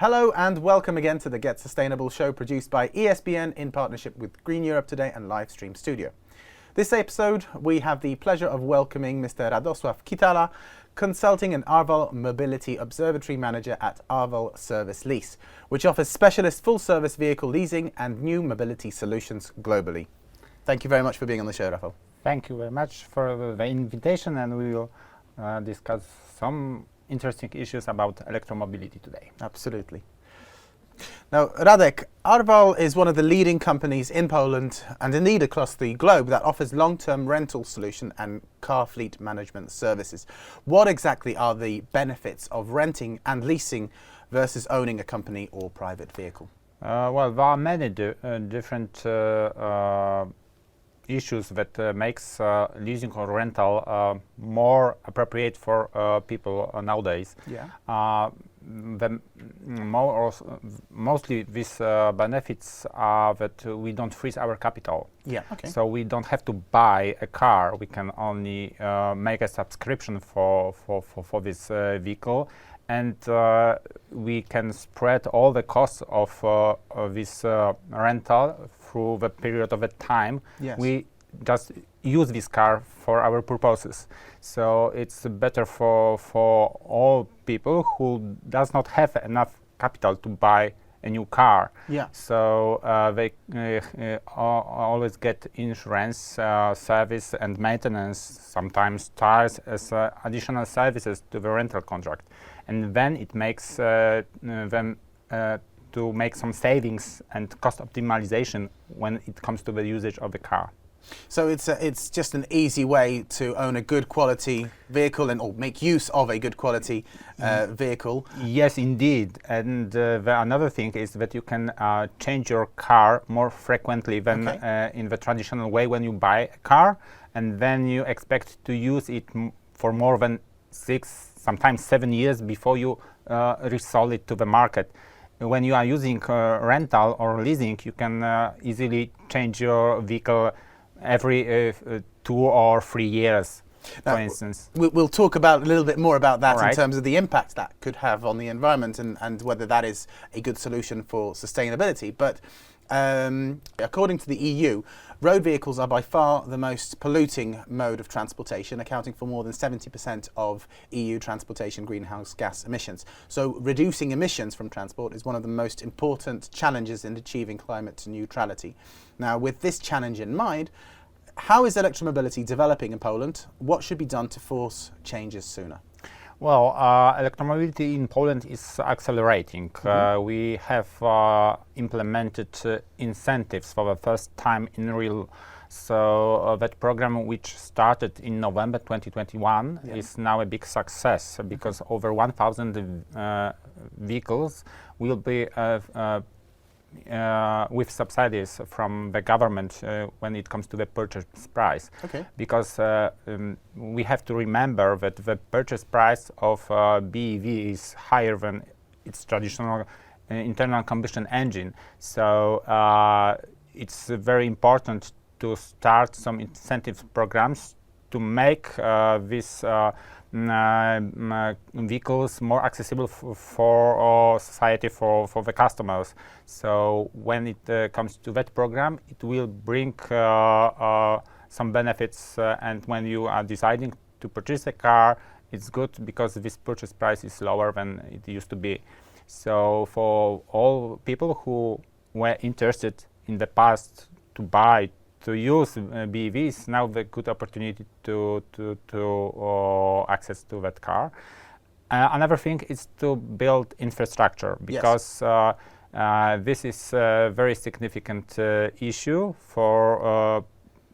Hello and welcome again to the Get Sustainable show produced by ESBN in partnership with Green Europe Today and Livestream Studio. This episode we have the pleasure of welcoming Mr. Radoslaw Kitala, consulting and Arval Mobility Observatory Manager at Arval Service Lease, which offers specialist full-service vehicle leasing and new mobility solutions globally. Thank you very much for being on the show, Rafał. Thank you very much for the invitation, and we will discuss some interesting issues about electromobility today. Absolutely. Now, Radek, Arval is one of the leading companies in Poland and indeed across the globe that offers long-term rental solution and car fleet management services. What exactly are the benefits of renting and leasing versus owning a company or private vehicle? Well, there are many different issues that makes leasing or rental more appropriate for people nowadays. Yeah. Mostly these benefits are that we don't freeze our capital. Yeah. Okay. So we don't have to buy a car. We can only make a subscription for this vehicle, and we can spread all the costs of this rental through the period of the time. Yes. We just use this car for our purposes. So it's better for all people who does not have enough capital to buy a new car. Yeah. So they always get insurance, service and maintenance, sometimes tires as additional services to the rental contract. And then it makes them to make some savings and cost optimization when it comes to the usage of the car. So it's just an easy way to own a good quality vehicle or make use of a good quality vehicle. Yes, indeed. And another thing is that you can change your car more frequently than in the traditional way when you buy a car, and then you expect to use it for more than 6, sometimes 7 years before you resell it to the market. When you are using rental or leasing, you can easily change your vehicle every 2 or 3 years, for instance. We'll talk about a little bit more about that Right. in terms of the impact that could have on the environment and whether that is a good solution for sustainability. But according to the EU, road vehicles are by far the most polluting mode of transportation, accounting for more than 70% of EU transportation greenhouse gas emissions. So reducing emissions from transport is one of the most important challenges in achieving climate neutrality. Now, with this challenge in mind, how is electromobility developing in Poland? What should be done to force changes sooner? Well, electromobility in Poland is accelerating. We have implemented incentives for the first time in real. So that program, which started in November 2021, is now a big success because over 1,000 vehicles will be with subsidies from the government when it comes to the purchase price. Okay. Because we have to remember that the purchase price of BEV is higher than its traditional internal combustion engine. So it's very important to start some incentive programs to make these vehicles more accessible for society, for the customers. So when it comes to that program, it will bring some benefits, and when you are deciding to purchase a car, it's good because this purchase price is lower than it used to be. So for all people who were interested in the past to use BEVs, now the good opportunity to access to that car. Another thing is to build infrastructure, because this is a very significant issue for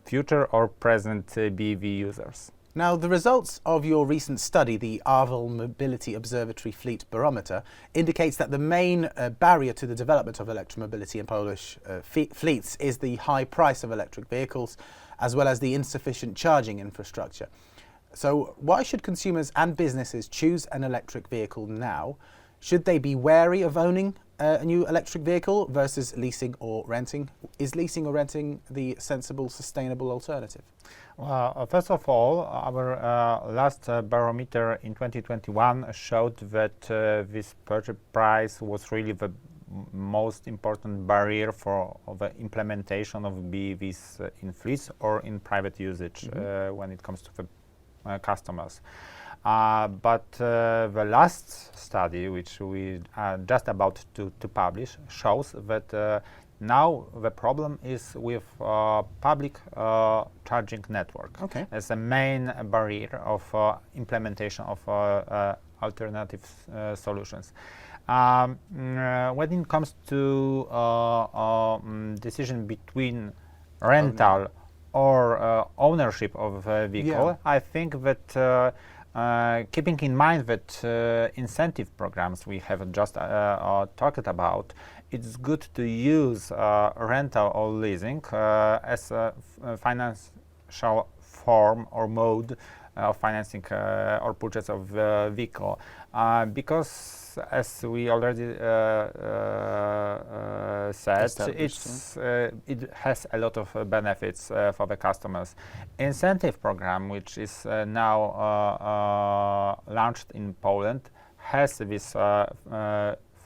future or present BEV users. Now, the results of your recent study, the Arval Mobility Observatory Fleet Barometer, indicates that the main barrier to the development of electromobility in Polish fleets is the high price of electric vehicles, as well as the insufficient charging infrastructure. So why should consumers and businesses choose an electric vehicle now? Should they be wary of owning a new electric vehicle versus leasing or renting? Is leasing or renting the sensible, sustainable alternative? Well, first of all, our last barometer in 2021 showed that this purchase price was really the most important barrier for the implementation of BEVs in fleets or in private usage when it comes to the customers. But the last study, which we are just about to publish, shows that now the problem is with public charging network as a main barrier of implementation of alternative solutions. When it comes to decision between rental or ownership of a vehicle, I think that keeping in mind that incentive programs we have just talked about, it's good to use rental or leasing as a financial form or mode of financing or purchase of the vehicle, because as we already said, it has a lot of benefits for the customers. Incentive program, which is now launched in Poland, has this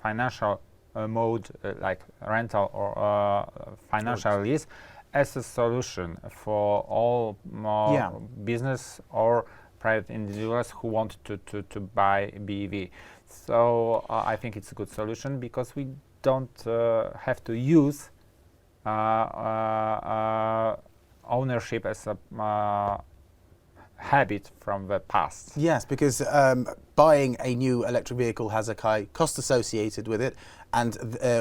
financial mode like rental or financial lease as a solution for all business or private individuals who want to buy BEV. So I think it's a good solution because we don't have to use ownership as a habit from the past. Yes, because buying a new electric vehicle has a high cost associated with it, and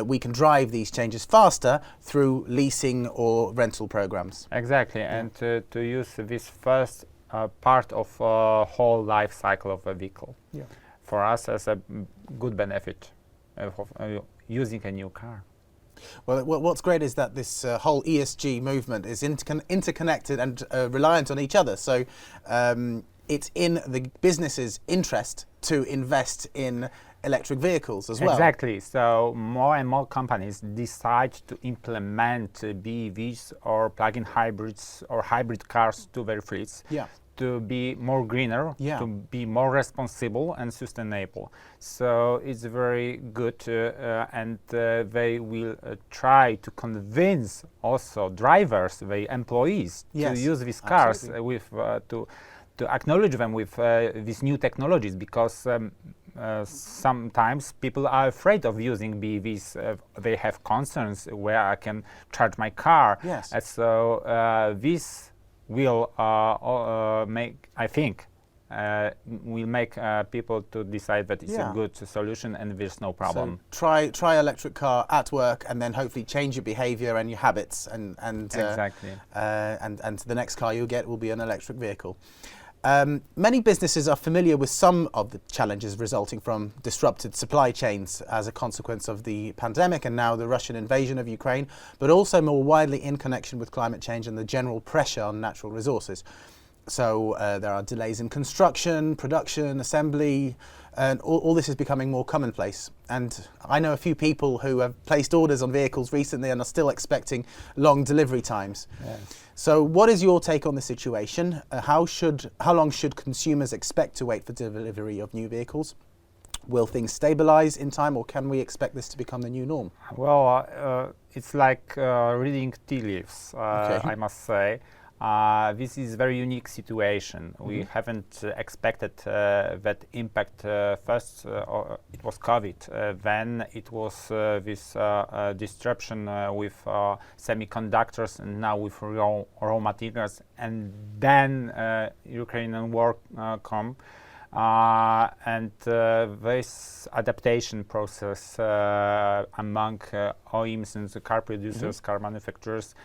we can drive these changes faster through leasing or rental programs. Exactly, and to use this first part of whole life cycle of a vehicle. For us as a good benefit of using a new car. Well, what's great is that this whole ESG movement is interconnected and reliant on each other. So it's in the business's interest to invest in electric vehicles as well. Exactly. So more and more companies decide to implement BEVs or plug-in hybrids or hybrid cars to their fleets. To be more greener, to be more responsible and sustainable. So it's very good, and they will try to convince also drivers, the employees, to use these cars with to acknowledge them with these new technologies, because sometimes people are afraid of using BEVs. They have concerns where I can charge my car. And so this will make, I think, will make people to decide that it's a good solution and there's no problem. So try electric car at work, and then hopefully change your behavior and your habits, and exactly. And the next car you'll get will be an electric vehicle. Many businesses are familiar with some of the challenges resulting from disrupted supply chains as a consequence of the pandemic and now the Russian invasion of Ukraine, but also more widely in connection with climate change and the general pressure on natural resources. So there are delays in construction, production, assembly, and all this is becoming more commonplace. And I know a few people who have placed orders on vehicles recently and are still expecting long delivery times. So what is your take on the situation? How long should consumers expect to wait for delivery of new vehicles? Will things stabilize in time, or can we expect this to become the new norm? Well, it's like reading tea leaves, I must say. This is a very unique situation. We haven't expected that impact. First, it was COVID. Then it was this disruption with semiconductors, and now with raw materials. And then Ukrainian war come. And this adaptation process among OEMs and the car producers, car manufacturers,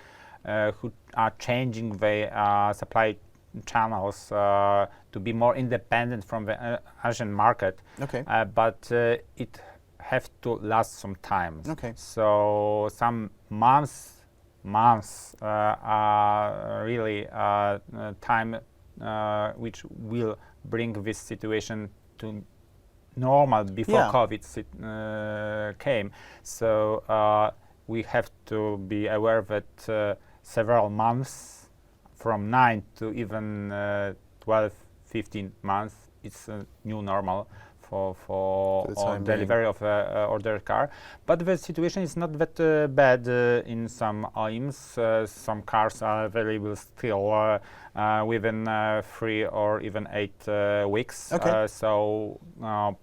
who are changing the supply channels to be more independent from the Asian market. But it have to last some time. So some months are really time which will bring this situation to normal before Yeah. COVID came. So we have to be aware that several months, from 9 to even 12, 15 months, it's a new normal for the time being. delivery of ordered car. But the situation is not that bad in some OEMs. Some cars are available still within 3 or even 8 weeks. Okay. So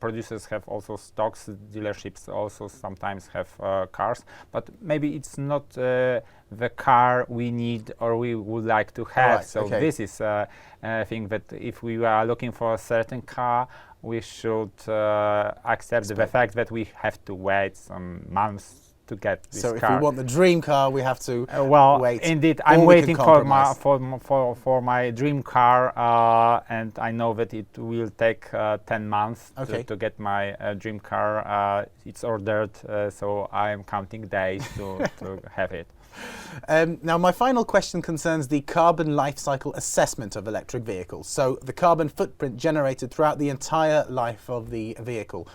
producers have also stocks. Dealerships also sometimes have cars, but maybe it's not the car we need or we would like to have. Right, So okay. this is a thing that if we are looking for a certain car, we should accept the fact that we have to wait some months to get this So car. if we want the dream car, we have to well, wait. indeed, or I'm we waiting can for my compromise. for my dream car, and I know that it will take 10 months Okay. to get my dream car. It's ordered, so I am counting days to have it. Now, my final question concerns the carbon life cycle assessment of electric vehicles. So the carbon footprint generated throughout the entire life of the vehicle.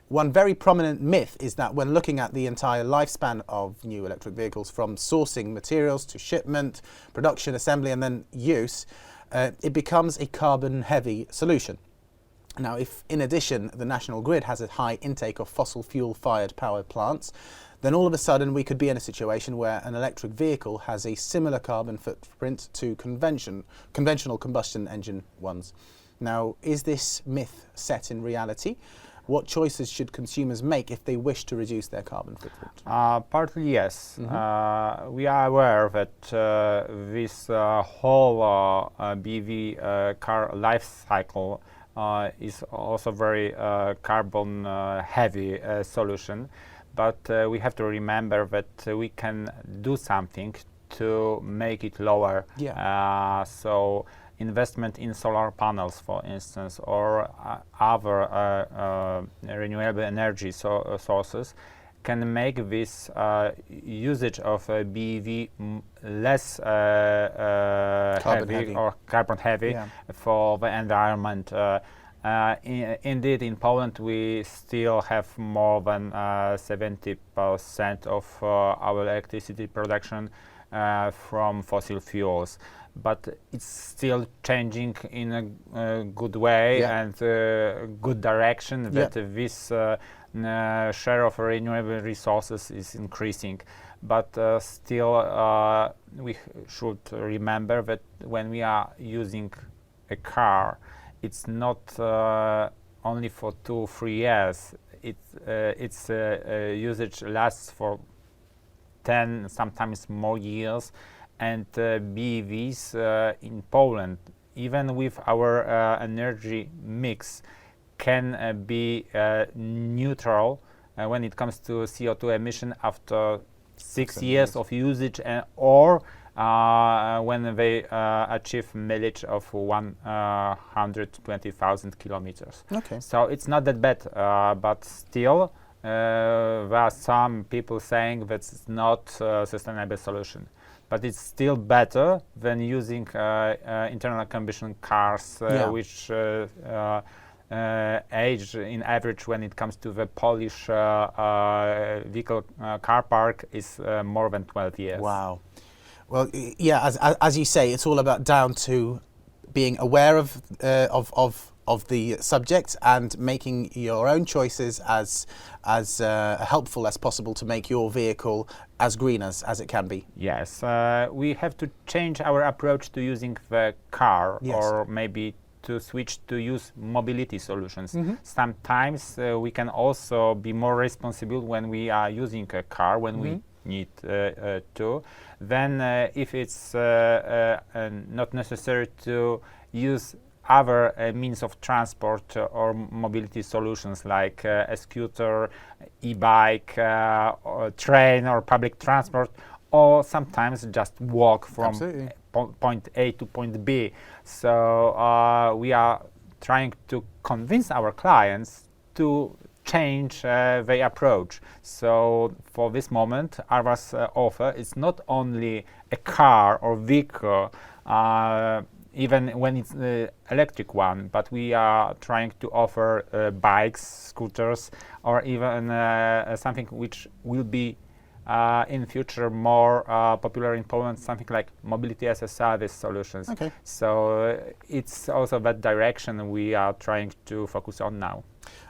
One very prominent myth is that when looking at the entire lifespan of new electric vehicles, from sourcing materials to shipment, production, assembly, and then use, it becomes a carbon-heavy solution. Now, if in addition the national grid has a high intake of fossil fuel-fired power plants, then all of a sudden we could be in a situation where an electric vehicle has a similar carbon footprint to conventional combustion engine ones. Now, is this myth set in reality? What choices should consumers make if they wish to reduce their carbon footprint? Partly yes. We are aware that this whole BEV car life cycle is also very carbon heavy solution, but we have to remember that we can do something to make it lower. Yeah. So investment in solar panels, for instance, or other renewable energy sources can make this usage of BEV less heavy or carbon heavy for the environment. Indeed, in Poland, we still have more than 70% of our electricity production from fossil fuels. But it's still changing in a good way and good direction, that this share of renewable resources is increasing. But still, we should remember that when we are using a car, it's not only for 2-3 years. Its usage lasts for 10, sometimes more years. And BEVs in Poland, even with our energy mix, can be neutral when it comes to CO2 emission after 6 years of usage, or when they achieve mileage of 120,000 kilometers. Okay. So it's not that bad, but still there are some people saying that it's not a sustainable solution. But it's still better than using internal combustion cars, which age in average, when it comes to the Polish vehicle car park, is more than 12 years. Wow. Well, yeah, as you say, it's all about down to being aware of the subject and making your own choices as helpful as possible to make your vehicle as green as it can be. Yes, we have to change our approach to using the car, or maybe to switch to use mobility solutions. Sometimes we can also be more responsible when we are using a car, when we need to. Then if it's not necessary to use other means of transport or mobility solutions, like a scooter, e-bike, or train or public transport, or sometimes just walk from point A to point B. So we are trying to convince our clients to change their approach. So for this moment, Arval's offer is not only a car or vehicle even when it's electric one, but we are trying to offer bikes, scooters, or even something which will be in future more popular in Poland, something like mobility as a service solutions. Okay. So it's also that direction we are trying to focus on now.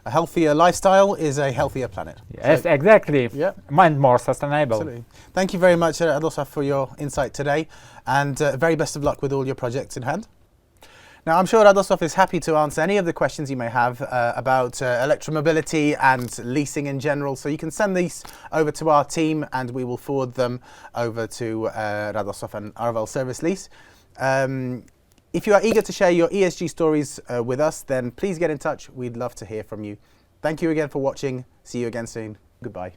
A healthier lifestyle is a healthier planet. Yes, exactly. Yeah. And more sustainable. Absolutely. Thank you very much, Radosław, for your insight today, and very best of luck with all your projects in hand. Now, I'm sure Radosław is happy to answer any of the questions you may have about electromobility and leasing in general. So you can send these over to our team and we will forward them over to Radosław and Arval Service Lease. If you are eager to share your ESG stories with us, then please get in touch. We'd love to hear from you. Thank you again for watching. See you again soon. Goodbye.